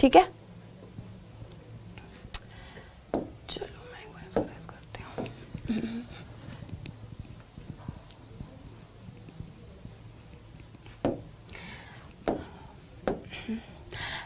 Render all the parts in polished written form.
ठीक है, चलो मैं एक बार इसको करती हूँ।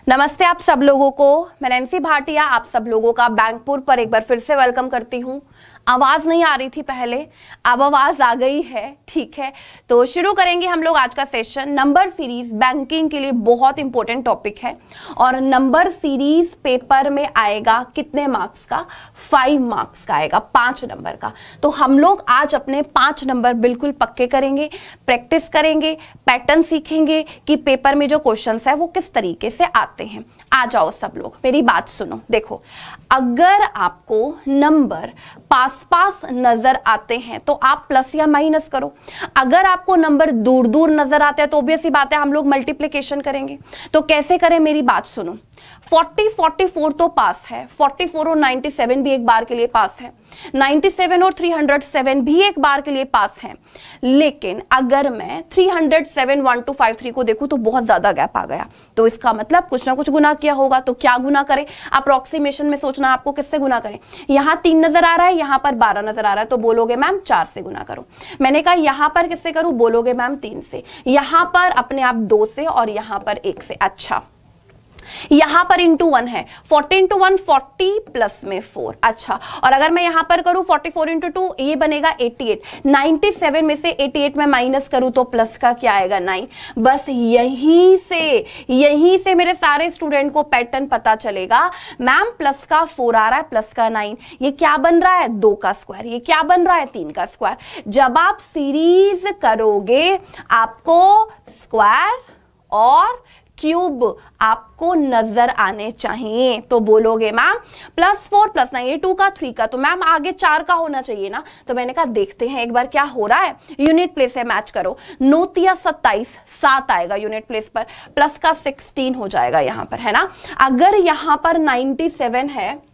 नमस्ते आप सब लोगों को, मैं नैन्सी भाटिया आप सब लोगों का बैंकपुर पर एक बार फिर से वेलकम करती हूँ। आवाज नहीं आ रही थी पहले, अब आवाज आ गई है, ठीक है। तो शुरू करेंगे हम लोग आज का सेशन। नंबर सीरीज बैंकिंग के लिए बहुत इंपॉर्टेंट टॉपिक है और नंबर सीरीज पेपर में आएगा कितने मार्क्स का? 5 मार्क्स का आएगा, 5 नंबर का। तो हम लोग आज अपने 5 नंबर बिल्कुल पक्के करेंगे, प्रैक्टिस करेंगे, पैटर्न सीखेंगे कि पेपर में जो क्वेश्चंस है वो किस तरीके से आते हैं। आ जाओ सब लोग, मेरी बात सुनो। देखो, अगर आपको नंबर पास नजर आते हैं तो आप प्लस या माइनस करो। अगर आपको नंबर दूर दूर नजर आते हैं तो ऑब्वियस सी बात है हम लोग मल्टीप्लिकेशन करेंगे। तो कैसे करें, मेरी बात सुनो। 44 तो पास है, 44 और 97 भी एक बार के लिए पास है, 97 और 307 भी एक बार के लिए पास है। लेकिन अगर मैं 307 1253 को देखूं तो बहुत ज्यादा गैप आ गया, तो इसका मतलब कुछ ना कुछ गुना किया होगा। तो क्या गुना करें? अप्रोक्सीमेशन में सोचना आपको, किससे गुना करें। यहां 3 नजर आ रहा है, यहां पर 12 नजर आ रहा है, तो बोलोगे मैम 4 से गुना करो। मैंने कहा यहां पर किससे करूं? बोलोगे मैम 3 से। यहां पर अपने आप 2 से और यहां पर 1 से। अच्छा, यहां पर इंटू 1 है, 40 इंटू 1 40 प्लस में 4। अच्छा, और अगर मैं यहां पर करूं 44 इंटू 2 ये बनेगा 88। 97 में से 88 में माइनस करूं तो प्लस का क्या आएगा? 9। बस यहीं से मेरे सारे स्टूडेंट को पैटर्न पता चलेगा। मैम प्लस का 4 आ रहा है, प्लस का 9, ये क्या बन रहा है? 2 का स्क्वायर। ये क्या बन रहा है? 3 का स्क्वायर। जब आप सीरीज करोगे आपको स्क्वायर और क्यूब आपको नजर आने चाहिए। तो बोलोगे मैम +4 + 9 ये 2 का 3 का, तो मैम आगे 4 का होना चाहिए ना। तो मैंने कहा देखते हैं एक बार क्या हो रहा है। यूनिट प्लेस से मैच करो। 9 या 27 7 आएगा यूनिट प्लेस पर, प्लस का 16 हो जाएगा यहां पर, है ना। अगर यहां पर 97 है,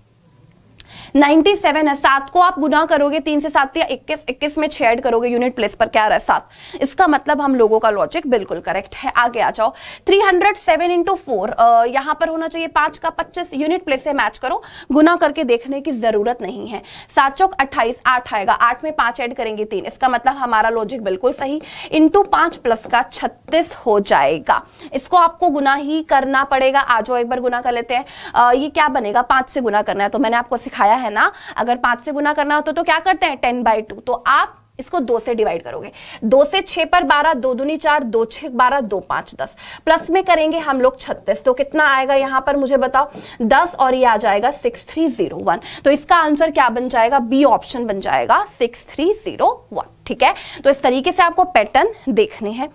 7 को आप गुना करोगे 3 से 7 या 21 में 6 ऐड करोगे, यूनिट प्लेस पर क्या आ रहा है? 7। इसका मतलब हम लोगों का लॉजिक बिल्कुल करेक्ट है। आगे आ जाओ। 307 इंटू 4 यहां पर होना चाहिए 5 का 25, यूनिट प्लेस से मैच करो, गुना करके देखने की जरूरत नहीं है। 7 चौक 28, 8 आएगा, 8 में 5 ऐड करेंगे 3, इसका मतलब हमारा लॉजिक बिल्कुल सही। इंटू 5 प्लस का 36 हो जाएगा। इसको आपको गुना ही करना पड़ेगा। आ जाओ एक बार गुना कर लेते हैं। ये क्या बनेगा? 5 से गुना करना है, तो मैंने आपको सिखाया है ना, अगर 5 से गुना करना होता तो क्या करते हैं? 10/2। तो आप इसको 2 से डिवाइड करोगे। 2 से 6 पर 12, 2 दूनी 4, 2 6 12, 2 5 10, प्लस में करेंगे हम लोग 36। तो कितना आएगा यहां पर मुझे बताओ? 10, और ये आ जाएगा 6301। तो इसका आंसर क्या बन जाएगा? बी ऑप्शन बन जाएगा 6301। ठीक है, तो इस तरीके से आपको पैटर्न देखने हैं।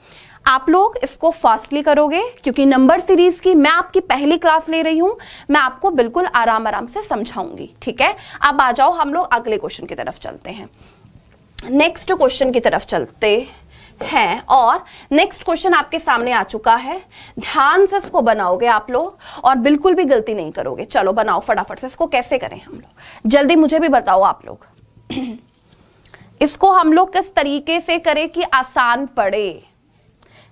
आप लोग इसको फास्टली करोगे क्योंकि नंबर सीरीज की मैं आपकी पहली क्लास ले रही हूं, मैं आपको बिल्कुल आराम से समझाऊंगी। ठीक है, अब आ जाओ हम लोग अगले क्वेश्चन की तरफ चलते हैं। नेक्स्ट क्वेश्चन की तरफ चलते हैं और नेक्स्ट क्वेश्चन आपके सामने आ चुका है। ध्यान से इसको बनाओगे आप लोग और बिल्कुल भी गलती नहीं करोगे। चलो बनाओ फटाफट से। इसको कैसे करें हम लोग, जल्दी मुझे भी बताओ आप लोग। इसको हम लोग किस तरीके से करें कि आसान पड़े,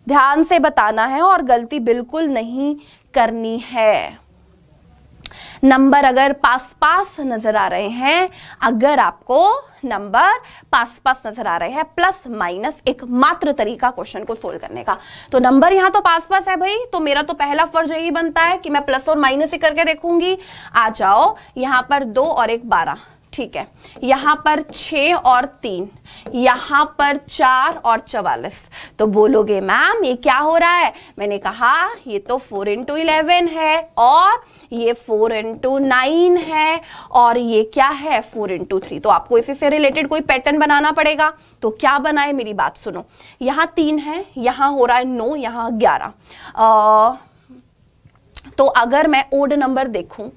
ध्यान से बताना है और गलती बिल्कुल नहीं करनी है। नंबर अगर पास नजर आ रहे हैं, अगर आपको नंबर पास नजर आ रहे हैं, प्लस माइनस एक मात्र तरीका क्वेश्चन को सोल्व करने का। तो नंबर यहां तो पास है भाई, तो मेरा तो पहला फर्ज यही बनता है कि मैं प्लस और माइनस ही करके देखूंगी। आ जाओ, यहां पर 2 और 1 12, ठीक है। यहां पर 6 और 3, यहां पर 4 और 44। तो बोलोगे मैम ये क्या हो रहा है? मैंने कहा ये तो 4 × 11 है और ये 4 × 9 है और ये क्या है 4 × 3। तो आपको इसी से रिलेटेड कोई पैटर्न बनाना पड़ेगा। तो क्या बनाए, मेरी बात सुनो। यहां 3 है, यहां हो रहा है 9, यहां 11। तो अगर मैं ओड नंबर देखूं,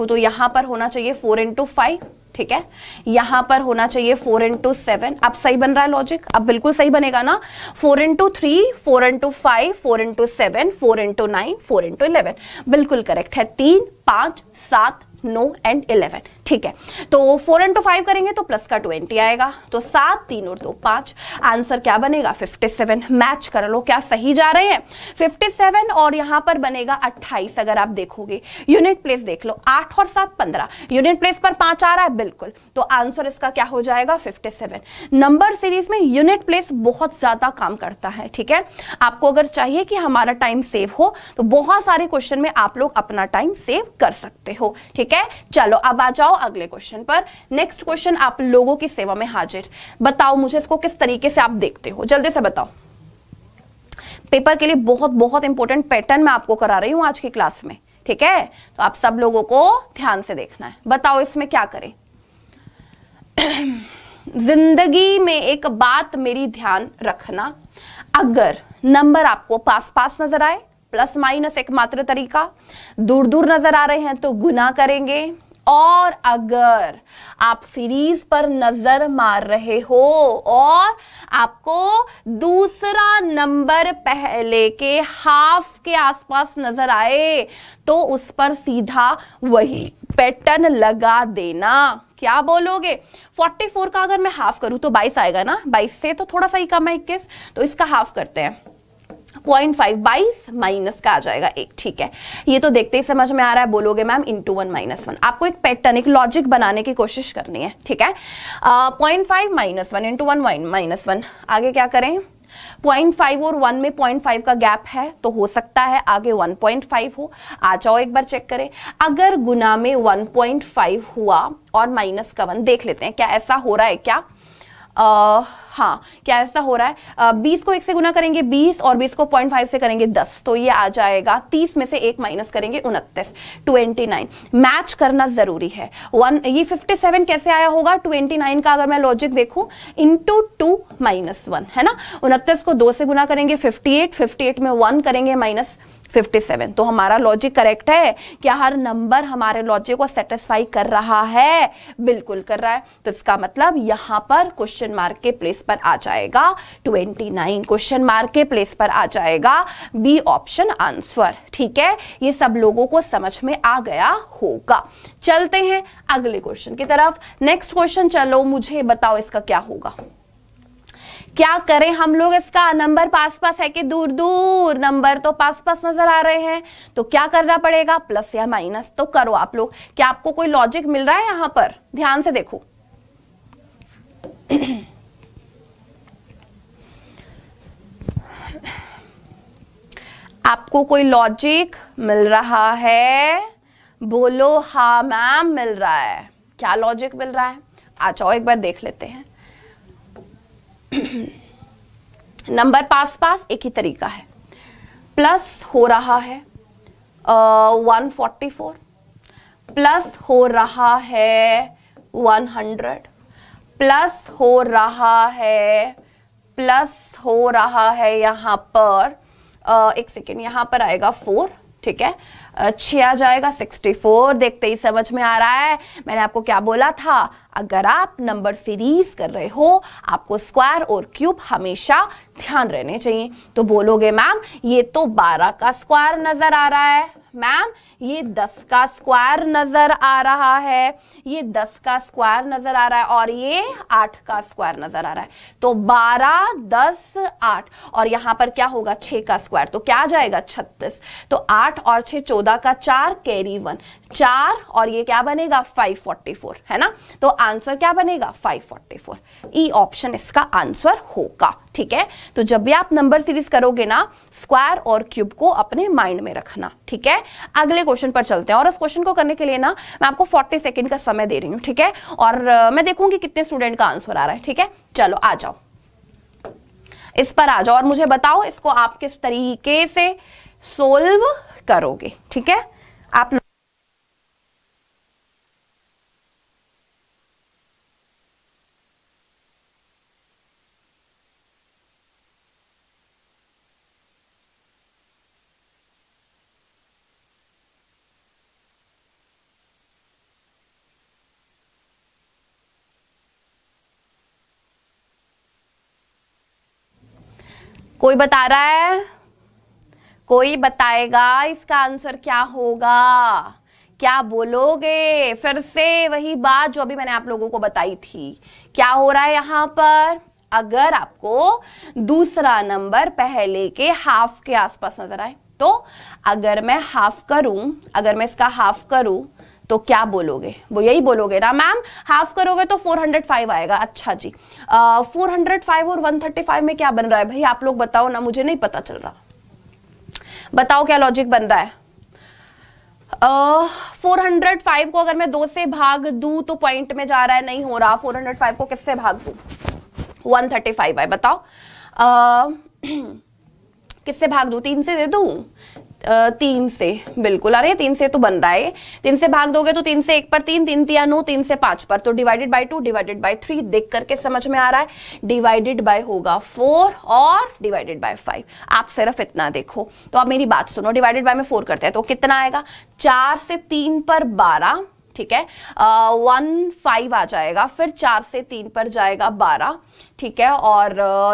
तो यहां पर होना चाहिए 4 × 5, ठीक है। यहां पर होना चाहिए 4 × 7। अब सही बन रहा है लॉजिक, अब बिल्कुल सही बनेगा ना। 4 × 3, 4 × 5, 4 × 7, 4 × 9, 4 × 11, बिल्कुल करेक्ट है। 3 5 7 नो एंड 11, ठीक है। तो 4 इंटू 5 करेंगे तो प्लस का 20 आएगा, तो 7, 3 और 2 5, आंसर क्या बनेगा 57। मैच कर लो, क्या सही जा रहे हैं 57, और यहां पर बनेगा 28। अगर आप देखोगे यूनिट प्लेस देख लो, 8 और 7 15, यूनिट प्लेस पर 5 आ रहा है, बिल्कुल, तो आंसर इसका क्या हो जाएगा 57। नंबर सीरीज में यूनिट प्लेस बहुत ज्यादा काम करता है, ठीक है। आपको अगर चाहिए कि हमारा टाइम सेव हो तो बहुत सारे क्वेश्चन में आप लोग अपना टाइम सेव कर सकते हो, ठीक है। चलो अब आ जाओ अगले क्वेश्चन पर। नेक्स्ट क्वेश्चन आप लोगों की सेवा में हाजिर। बताओ मुझे इसको किस तरीके से आप देखते हो, जल्दी से बताओ। पेपर के लिए बहुत बहुत इंपॉर्टेंट पैटर्न मैं आपको करा रही हूं आज की क्लास में, ठीक है। तो आप सब लोगों को ध्यान से देखना है। बताओ इसमें क्या करें। जिंदगी में एक बात मेरी ध्यान रखना, अगर नंबर आपको पास पास नजर आए, प्लस माइनस एकमात्र तरीका, दूर दूर नजर आ रहे हैं तो गुना करेंगे, और अगर आप सीरीज पर नजर मार रहे हो और आपको दूसरा नंबर पहले के हाफ के आसपास नजर आए तो उस पर सीधा वही पैटर्न लगा देना। क्या बोलोगे 44 का अगर मैं हाफ करूं तो 22 आएगा ना, 22 से तो थोड़ा सा ही कम है 21, तो इसका हाफ करते हैं 0.5, 22 माइनस का आ जाएगा 1, ठीक है। ये तो देखते ही समझ में आ रहा है, बोलोगे मैम इंटू 1 माइनस 1। आपको एक पैटर्न, एक लॉजिक बनाने की कोशिश करनी है, ठीक है। 0.5 माइनस 1 इंटू 1 माइनस 1, आगे क्या करें 0.5 और 1 में 0.5 का गैप है तो हो सकता है आगे 1.5 हो। आ जाओ एक बार चेक करें, अगर गुना में 1.5 हुआ और माइनस का 1, देख लेते हैं क्या ऐसा हो रहा है क्या। हाँ, क्या ऐसा हो रहा है। 20 को 1 से गुना करेंगे 20, और 20 को 0.5 से करेंगे 10, तो ये आ जाएगा 30 में से 1 माइनस करेंगे 29, 29। मैच करना जरूरी है। ये 57 कैसे आया होगा 29 का, अगर मैं लॉजिक देखूं इंटू 2 माइनस 1, है ना। 29 को 2 से गुना करेंगे 58, 58 में 1 करेंगे माइनस 57। तो हमारा लॉजिक करेक्ट है। क्या हर नंबर हमारे लॉजिक को सेटिस्फाई कर रहा है? बिल्कुल कर रहा है। तो इसका मतलब यहां पर क्वेश्चन मार्क के प्लेस पर आ जाएगा 29, क्वेश्चन मार्क के प्लेस पर आ जाएगा बी ऑप्शन आंसर, ठीक है। ये सब लोगों को समझ में आ गया होगा। चलते हैं अगले क्वेश्चन की तरफ। नेक्स्ट क्वेश्चन, चलो मुझे बताओ इसका क्या होगा। क्या करें हम लोग इसका, नंबर पास पास है कि दूर दूर, नंबर तो पास पास नजर आ रहे हैं, तो क्या करना पड़ेगा प्लस या माइनस। तो करो आप लोग, क्या आपको कोई लॉजिक मिल रहा है यहां पर, ध्यान से देखो। आपको कोई लॉजिक मिल रहा है? बोलो हाँ मैम मिल रहा है। क्या लॉजिक मिल रहा है, आ जाओ एक बार देख लेते हैं। नंबर पास पास एक ही तरीका है, प्लस हो रहा है 144, प्लस हो रहा है 100, प्लस हो रहा है, प्लस हो रहा है यहां पर एक सेकेंड, यहां पर आएगा 4, ठीक है। 6 आ जाएगा 64, देखते ही समझ में आ रहा है। मैंने आपको क्या बोला था, अगर आप नंबर सीरीज कर रहे हो आपको स्क्वायर और क्यूब हमेशा ध्यान रहने चाहिए। तो बोलोगे मैम ये तो 12 का स्क्वायर नजर आ रहा है, मैम ये 10 का स्क्वायर नजर आ रहा है, ये 10 का स्क्वायर नजर आ रहा है, और ये 8 का स्क्वायर नजर आ रहा है। तो 12, 10, 8, और यहां पर क्या होगा 6 का स्क्वायर, तो क्या आ जाएगा 36। तो 8 और 6 14 का 4 कैरी 1 4, और ये क्या बनेगा 544, है ना। तो आंसर क्या बनेगा 544, ई ऑप्शन इसका आंसर होगा, ठीक है। तो जब भी आप नंबर सीरीज करोगे ना, स्क्वायर और क्यूब को अपने माइंड में रखना, ठीक है। अगले क्वेश्चन पर चलते हैं, और इस क्वेश्चन को करने के लिए ना मैं आपको 40 सेकंड का समय दे रही हूं, ठीक है। और मैं देखूंगी कितने स्टूडेंट का आंसर आ रहा है, ठीक है। चलो आ जाओ, इस पर आ जाओ और मुझे बताओ इसको आप किस तरीके से सोल्व करोगे, ठीक है। आप कोई बता रहा है, कोई बताएगा इसका आंसर क्या होगा, क्या बोलोगे? फिर से वही बात जो अभी मैंने आप लोगों को बताई थी। क्या हो रहा है यहाँ पर? अगर आपको दूसरा नंबर पहले के हाफ के आसपास नजर आए, तो अगर मैं हाफ करूं, अगर मैं इसका हाफ करूं तो क्या बोलोगे? वो यही बोलोगे ना मैम, हाफ करोगे तो 405 आएगा। अच्छा जी, 405 और 135 में क्या बन रहा है भाई? आप लोग बताओ ना, मुझे नहीं पता चल रहा। बताओ क्या लॉजिक बन रहा है? 405 को अगर मैं 2 से भाग दूं तो पॉइंट में जा रहा है, नहीं हो रहा। 405 को किससे भाग दूं? 135 है, बताओ। किससे भाग दूं? 3 से दे दूं? 3 से, बिल्कुल। अरे 3 से तो बन रहा है। 3 से भाग दोगे तो 3 से 1 पर 3, 3 3 9, 3 से 5 पर, तो डिवाइडेड बाय 2, डिवाइडेड बाय 3। देख करके समझ में आ रहा है, डिवाइडेड बाय होगा 4 और डिवाइडेड बाय 5। आप सिर्फ इतना देखो। तो अब मेरी बात सुनो, डिवाइडेड बाय में 4 करते हैं तो कितना आएगा? 4 से 3 पर 12, ठीक है, 15 आ जाएगा। फिर 4 से 3 पर जाएगा 12, ठीक है, और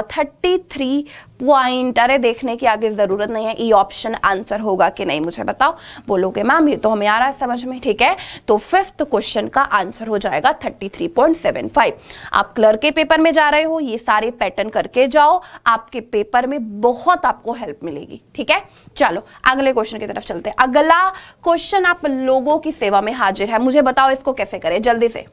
33 पॉइंट। अरे देखने की आगे जरूरत नहीं है, ई ऑप्शन आंसर होगा कि नहीं मुझे बताओ। बोलोगे मैम ये तो हमें आ रहा है समझ में, ठीक है। तो 5th क्वेश्चन का आंसर हो जाएगा 33.75। आप क्लर्क के पेपर में जा रहे हो, ये सारे पैटर्न करके जाओ, आपके पेपर में बहुत आपको हेल्प मिलेगी, ठीक है। चलो अगले क्वेश्चन की तरफ चलते हैं। अगला क्वेश्चन आप लोगों की सेवा में हाजिर है। मुझे बताओ इसको कैसे करें, जल्दी से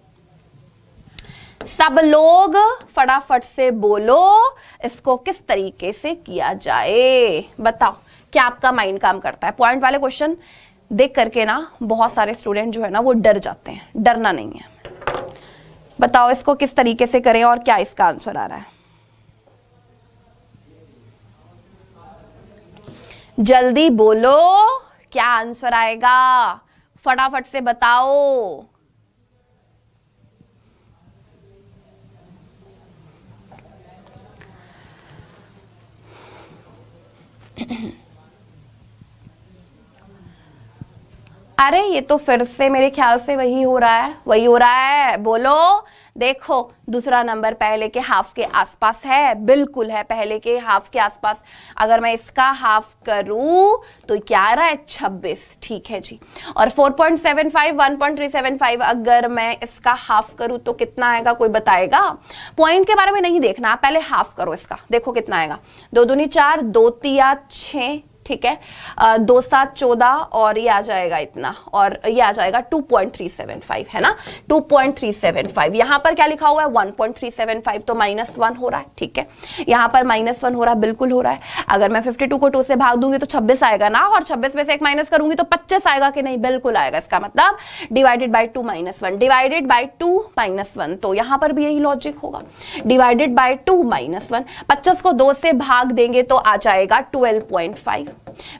सब लोग फटाफट से बोलो, इसको किस तरीके से किया जाए। बताओ क्या आपका माइंड काम करता है? पॉइंट वाले क्वेश्चन देख करके ना बहुत सारे स्टूडेंट जो है ना वो डर जाते हैं। डरना नहीं है। बताओ इसको किस तरीके से करें और क्या इसका आंसर आ रहा है? जल्दी बोलो, क्या आंसर आएगा? फटाफट से बताओ। अरे ये तो फिर से मेरे ख्याल से वही हो रहा है, वही हो रहा है। बोलो, देखो दूसरा नंबर पहले के हाफ के आसपास है, बिल्कुल है पहले के हाफ के आसपास। अगर मैं इसका हाफ करूं तो क्या आ रहा है? 26, ठीक है जी। और 4.75, 1.375 अगर मैं इसका हाफ करूं तो कितना आएगा? कोई बताएगा? पॉइंट के बारे में नहीं देखना, पहले हाफ करो इसका, देखो कितना आएगा। 2 दूनी 4, 2 तिया 6, ठीक है, 2 7 14 और ये आ जाएगा इतना, और ये आ जाएगा 2.375, है ना, 2.375। यहां पर क्या लिखा हुआ है? 1.375, तो -1 हो रहा है, ठीक है। यहां पर -1 हो रहा है, बिल्कुल हो रहा है। अगर मैं 52 को 2 से भाग दूंगी तो 26 आएगा ना, और 26 में से 1 माइनस करूंगी तो 25 आएगा कि नहीं? बिल्कुल आएगा। इसका मतलब डिवाइडेड बाय 2 -1, डिवाइडेड बाय 2 -1, तो यहां पर भी यही लॉजिक होगा, डिवाइडेड बाय 2 -1। 25 को 2 से भाग देंगे तो आ जाएगा 12.5,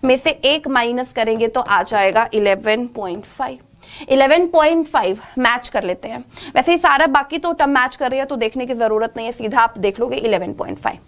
में से 1 माइनस करेंगे तो आ जाएगा 11.5। 11.5 मैच कर लेते हैं। वैसे ही सारा बाकी तो टर्म मैच कर रही है तो देखने की जरूरत नहीं है, सीधा आप देख लोगे 11.5।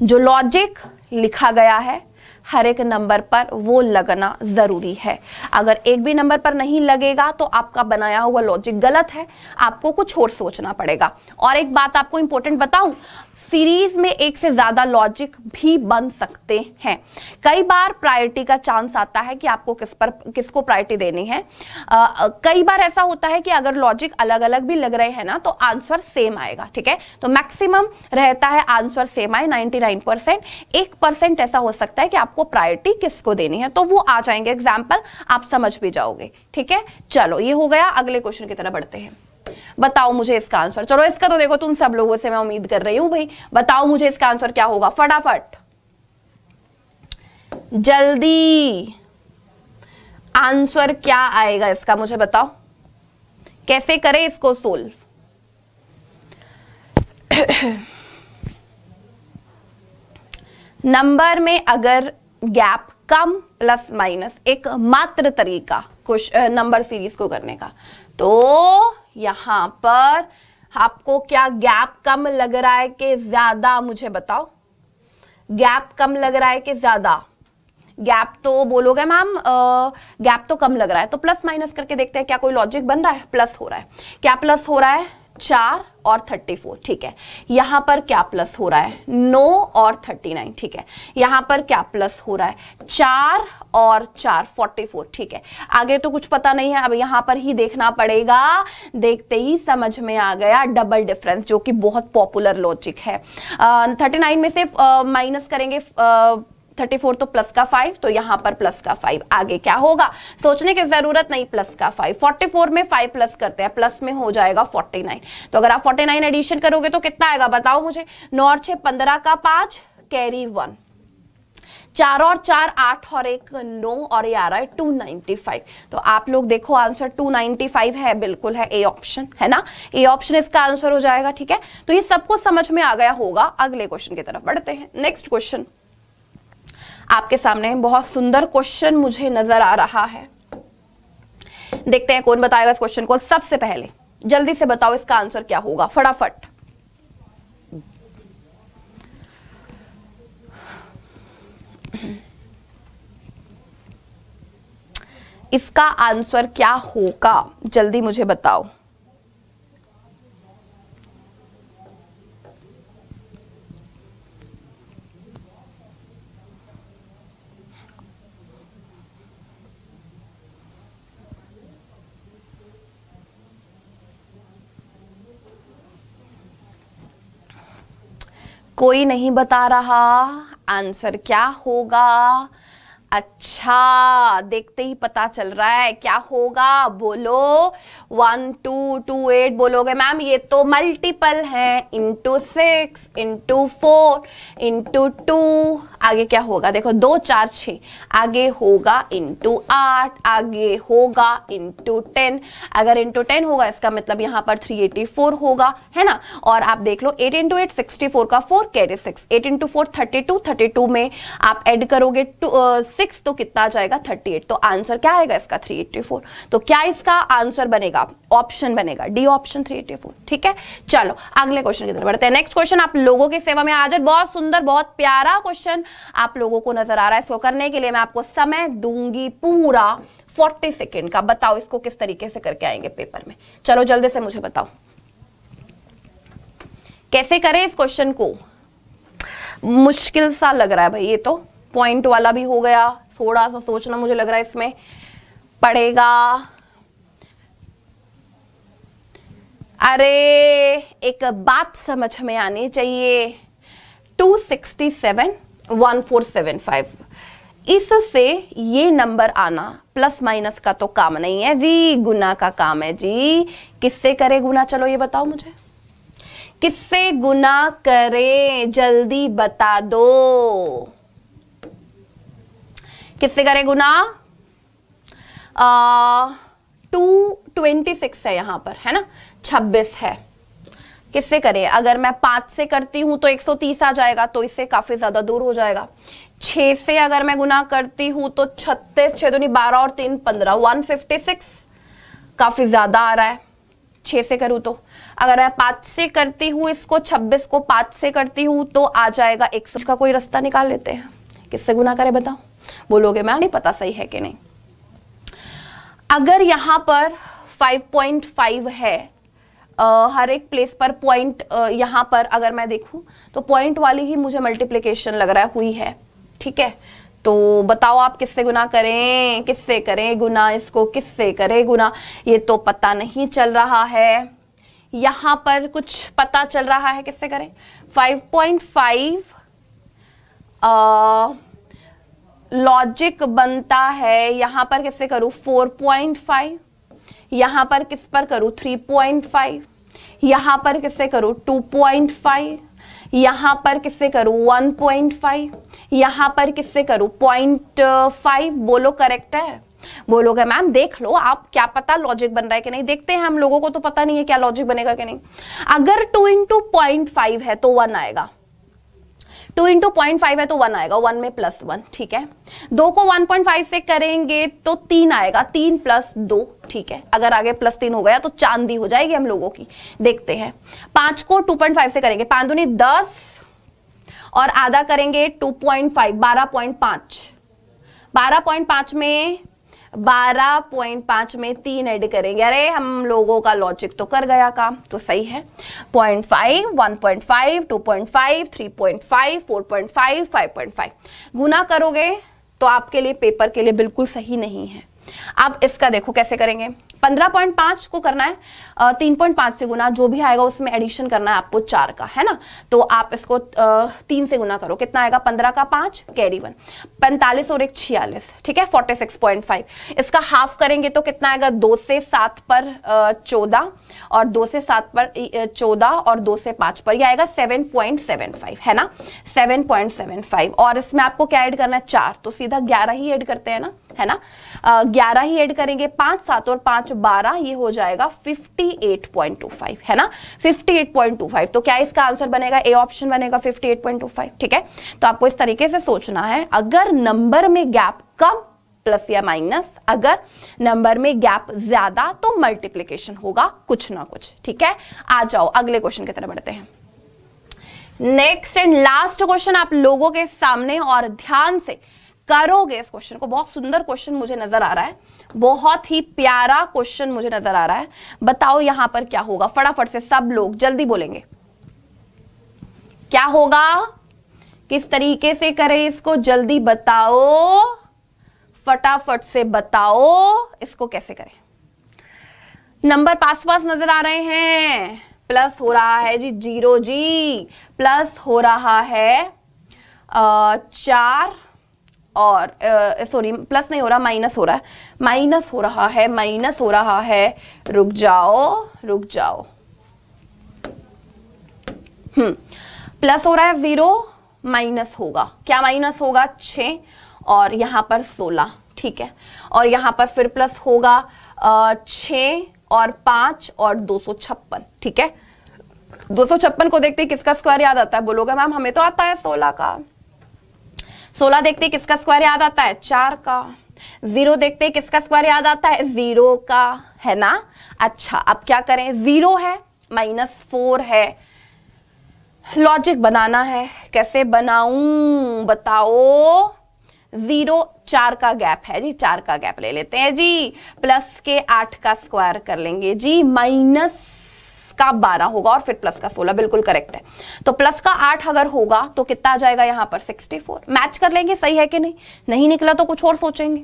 जो लॉजिक लिखा गया है हर एक नंबर पर वो लगना जरूरी है। अगर एक भी नंबर पर नहीं लगेगा तो आपका बनाया हुआ लॉजिक गलत है, आपको कुछ और सोचना पड़ेगा। और एक बात आपको इंपॉर्टेंट बताऊं, सीरीज में एक से ज्यादा लॉजिक भी बन सकते हैं। कई बार प्रायोरिटी का चांस आता है कि आपको किसको प्रायोरिटी देनी है। कई बार ऐसा होता है कि अगर लॉजिक अलग अलग भी लग रहे हैं ना तो आंसर सेम आएगा, ठीक है। तो मैक्सिमम रहता है आंसर सेम आए 99%। 1% ऐसा हो सकता है कि आपको प्रायोरिटी किसको देनी है, तो वो आ जाएंगे एग्जाम्पल, आप समझ भी जाओगे, ठीक है। चलो ये हो गया, अगले क्वेश्चन की तरफ बढ़ते हैं। बताओ मुझे इसका आंसर। चलो इसका तो देखो तुम सब लोगों से मैं उम्मीद कर रही हूं भाई, बताओ मुझे इसका आंसर क्या होगा, फटाफट जल्दी। आंसर क्या आएगा इसका मुझे बताओ, कैसे करें इसको सोल्व। नंबर में अगर गैप कम प्लस माइनस एक मात्र तरीका कुछ नंबर सीरीज को करने का, तो यहां पर आपको क्या गैप कम लग रहा है कि ज्यादा, मुझे बताओ। गैप कम लग रहा है कि ज्यादा? गैप तो बोलोगे मैम गैप तो कम लग रहा है, तो प्लस माइनस करके देखते हैं क्या कोई लॉजिक बन रहा है। प्लस हो रहा है, क्या प्लस हो रहा है? 4 और 34, ठीक है। यहां पर क्या प्लस हो रहा है, 9 और 39, ठीक है। यहां पर क्या प्लस हो रहा है, 4 और 4 44, ठीक है। आगे तो कुछ पता नहीं है, अब यहां पर ही देखना पड़ेगा। देखते ही समझ में आ गया डबल डिफरेंस, जो कि बहुत पॉपुलर लॉजिक है। 39 में से माइनस करेंगे 34 तो प्लस का 5, तो यहां पर प्लस का 5। आगे क्या होगा सोचने की जरूरत नहीं, प्लस का 5। 44 में 5 प्लस करते हैं, प्लस में हो जाएगा 49। तो अगर आप 49 एडिशन करोगे तो कितना आएगा बताओ मुझे। 9 और 6 15 का 5 कैरी 1, 4 और 4 8 और 1 9 और ये आ रहा है 295। तो आप लोग देखो आंसर 295 है, बिल्कुल है, ए ऑप्शन है ना, ए ऑप्शन इसका आंसर हो जाएगा, ठीक है। तो ये सबको समझ में आ गया होगा। अगले क्वेश्चन की तरफ बढ़ते हैं। नेक्स्ट क्वेश्चन आपके सामने बहुत सुंदर क्वेश्चन मुझे नजर आ रहा है। देखते हैं कौन बताएगा इस क्वेश्चन को सबसे पहले। जल्दी से बताओ इसका आंसर क्या होगा, फटाफट। इसका आंसर क्या होगा जल्दी मुझे बताओ। कोई नहीं बता रहा आंसर क्या होगा। अच्छा, देखते ही पता चल रहा है क्या होगा, बोलो। 1 2 2 8 बोलोगे मैम, ये तो मल्टीपल है, इंटू 6 इंटू 4 इंटू 2। आगे क्या होगा देखो, 2 4 6, आगे होगा इंटू 8, आगे होगा इंटू 10। अगर इंटू 10 होगा इसका मतलब यहाँ पर 384 होगा, है ना। और आप देख लो 8 इंटू 8 64 का 4 कैरी 6, 8 इंटू 4 32, 32 में आप ऐड करोगे 6 तो कितना आ जाएगा 38। तो आंसर क्या आएगा इसका 384। तो क्या इसका आंसर बनेगा, ऑप्शन बनेगा डी ऑप्शन 384, ठीक है। चलो अगले क्वेश्चन की तरफ बढ़ते हैं। नेक्स्ट क्वेश्चन आप लोगों की सेवा में हाजिर, बहुत सुंदर बहुत प्यारा क्वेश्चन आप लोगों को नजर आ रहा है। इसको करने के लिए मैं आपको समय दूंगी पूरा 40 सेकेंड का। बताओ इसको किस तरीके से करके आएंगे पेपर में। चलो जल्दी से मुझे बताओ कैसे करें इस क्वेश्चन को। मुश्किल सा लग रहा है भाई, ये तो पॉइंट वाला भी हो गया, थोड़ा सा सोचना मुझे लग रहा है इसमें पड़ेगा। अरे एक बात समझ में आनी चाहिए, 267 1475 इससे ये नंबर आना प्लस माइनस का तो काम नहीं है जी, गुना का काम है जी। किससे करे गुना, चलो ये बताओ मुझे, किससे गुना करें जल्दी बता दो। किससे करें गुना, 226 है यहां पर, है ना, 26 है। किससे करें, अगर मैं 5 से करती हूं तो 130 आ जाएगा, तो इससे काफी ज्यादा दूर हो जाएगा। 6 से अगर मैं गुना करती हूं तो 36, 6 दूनी 12 और 3 15, 156 काफी ज्यादा आ रहा है 6 से करूं तो। अगर मैं 5 से करती हूं इसको, 26 को 5 से करती हूं तो आ जाएगा 100 का। कोई रास्ता निकाल लेते हैं, किससे गुना करें बताओ। बोलोगे मैम नहीं पता सही है कि नहीं। अगर यहां पर 5.5 है, हर एक प्लेस पर पॉइंट, यहां पर अगर मैं देखूं तो पॉइंट वाली ही मुझे मल्टीप्लिकेशन लग रहा है हुई है, ठीक है। तो बताओ आप किससे गुना करें, किससे करें गुना, इसको किससे करें गुना, ये तो पता नहीं चल रहा है। यहां पर कुछ पता चल रहा है, किससे करें। 5.5 लॉजिक बनता है, यहां पर किससे करूं 4.5, यहां पर किस पर करूं 3.5, यहां पर किससे करूं 2.5, यहां पर किससे करूं 1.5, यहां पर किससे करूं 0.5। बोलो करेक्ट है, बोलोगे मैम देख लो आप, क्या पता लॉजिक बन रहा है कि नहीं। देखते हैं, हम लोगों को तो पता नहीं है क्या लॉजिक बनेगा कि नहीं। अगर 2 इंटू 0.5 है तो 1 आएगा, 2 इंटू 0.5 है तो 1 आएगा, 1 में प्लस 1, ठीक है। 2 को 1.5 से करेंगे तो 3 आएगा, 3 प्लस 2, ठीक है। अगर आगे प्लस 3 हो गया तो चांदी हो जाएगी हम लोगों की। देखते हैं, 5 को 2.5 से करेंगे, 5 दूनी 10 और आधा करेंगे 2.5, 12.5, 12.5 में 12.5 में 3 ऐड करेंगे, अरे हम लोगों का लॉजिक तो कर गया काम, तो सही है। 0.5, 1.5, 2.5, 3.5, 4.5, 5.5 गुना करोगे तो आपके लिए पेपर के लिए बिल्कुल सही नहीं है। अब इसका देखो कैसे करेंगे। 15.5 को करना है 3.5 से गुना, जो भी आएगा उसमें एडिशन करना है आपको 4 का, है ना। तो आप इसको 3 से गुना करो, कितना आएगा 15 का 5 कैरी 1, 45 और 1 46, ठीक है 46.5। इसका हाफ करेंगे तो कितना आएगा 2 से 7 पर 14 और 2 से 7 पर 14 और 2 से 5 पर ये आएगा 7.75, है ना 7.75। और इसमें आपको क्या ऐड करना है 4, तो सीधा 11 ही ऐड करते हैं ना, है ना 11 ही ऐड करेंगे, 5 7 और 5 12, ये हो जाएगा 58.25, है ना 58.25। तो क्या इसका आंसर बनेगा, ए ऑप्शन बनेगा 58.25, ठीक है। तो आपको इस तरीके से सोचना है, अगर नंबर में गैप कम प्लस या माइनस, अगर नंबर में गैप ज्यादा तो मल्टीप्लिकेशन होगा कुछ ना कुछ, ठीक है। आ जाओ अगले क्वेश्चन की तरफ बढ़ते हैं। नेक्स्ट एंड लास्ट क्वेश्चन आप लोगों के सामने, और ध्यान से करोगे इस क्वेश्चन को। बहुत सुंदर क्वेश्चन मुझे नजर आ रहा है, बहुत ही प्यारा क्वेश्चन मुझे नजर आ रहा है। बताओ यहां पर क्या होगा, फटाफट से सब लोग जल्दी बोलेंगे क्या होगा, किस तरीके से करें इसको, जल्दी बताओ, फटाफट से बताओ इसको कैसे करें। नंबर पास पास नजर आ रहे हैं, प्लस हो रहा है जी 0 जी, प्लस हो रहा है 4 और सॉरी प्लस नहीं हो रहा, माइनस हो रहा है, माइनस हो रहा है, माइनस हो रहा है, रुक जाओ रुक जाओ, प्लस हो रहा है 0, माइनस होगा, क्या माइनस होगा 6 और यहां पर 16, ठीक है। और यहां पर फिर प्लस होगा 6 और 5 और 256, ठीक है। 256 को देखते किसका स्क्वायर याद आता है, बोलोगे मैम हमें तो आता है 16 का। 16 देखते किसका स्क्वायर याद आता है 4 का। 0 देखते किसका स्क्वायर याद आता है 0 का, है ना। अच्छा अब क्या करें, 0 है, -4 है, लॉजिक बनाना है, कैसे बनाऊं बताओ। 0 4 का गैप है जी, 4 का गैप ले लेते हैं जी, प्लस के 8 का स्क्वायर कर लेंगे जी, माइनस का 12 होगा और फिर प्लस का 16, बिल्कुल करेक्ट है। तो प्लस का 8 अगर होगा तो कितना आ जाएगा यहाँ पर 64, मैच कर लेंगे सही है कि नहीं, नहीं निकला तो कुछ और सोचेंगे।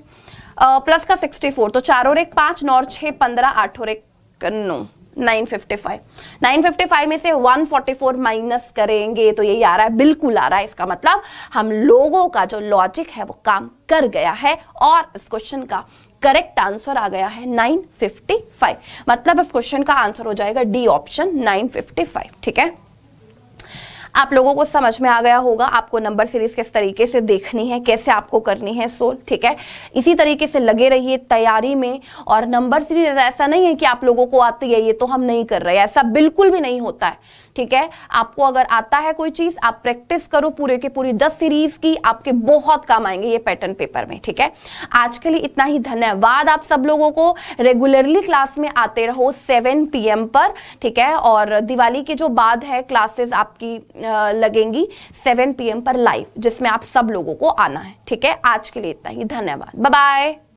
प्लस का 64 तो 4 और 1 5, 9 और 6 15, 8 और 1 9, 955। 955 में से 144 माइनस करेंगे तो यही आ रहा है, बिल्कुल आ रहा है। इसका मतलब हम लोगों का जो लॉजिक है वो काम कर गया है और इस क्वेश्चन का करेक्ट आंसर आ गया है 955। मतलब इस क्वेश्चन का आंसर हो जाएगा डी ऑप्शन 955, ठीक है। आप लोगों को समझ में आ गया होगा आपको नंबर सीरीज किस तरीके से देखनी है, कैसे आपको करनी है सोल्व, ठीक है। इसी तरीके से लगे रहिए तैयारी में। और नंबर सीरीज ऐसा नहीं है कि आप लोगों को आती है ये तो हम नहीं कर रहे, ऐसा बिल्कुल भी नहीं होता है, ठीक है। आपको अगर आता है कोई चीज आप प्रैक्टिस करो पूरे के पूरी 10 सीरीज की, आपके बहुत काम आएंगे ये पैटर्न पेपर में, ठीक है। आज के लिए इतना ही, धन्यवाद आप सब लोगों को। रेगुलरली क्लास में आते रहो 7 PM पर, ठीक है। और दिवाली के जो बाद है क्लासेस आपकी लगेंगी 7 PM पर लाइव, जिसमें आप सब लोगों को आना है, ठीक है। आज के लिए इतना ही, धन्यवाद, बाय बाय।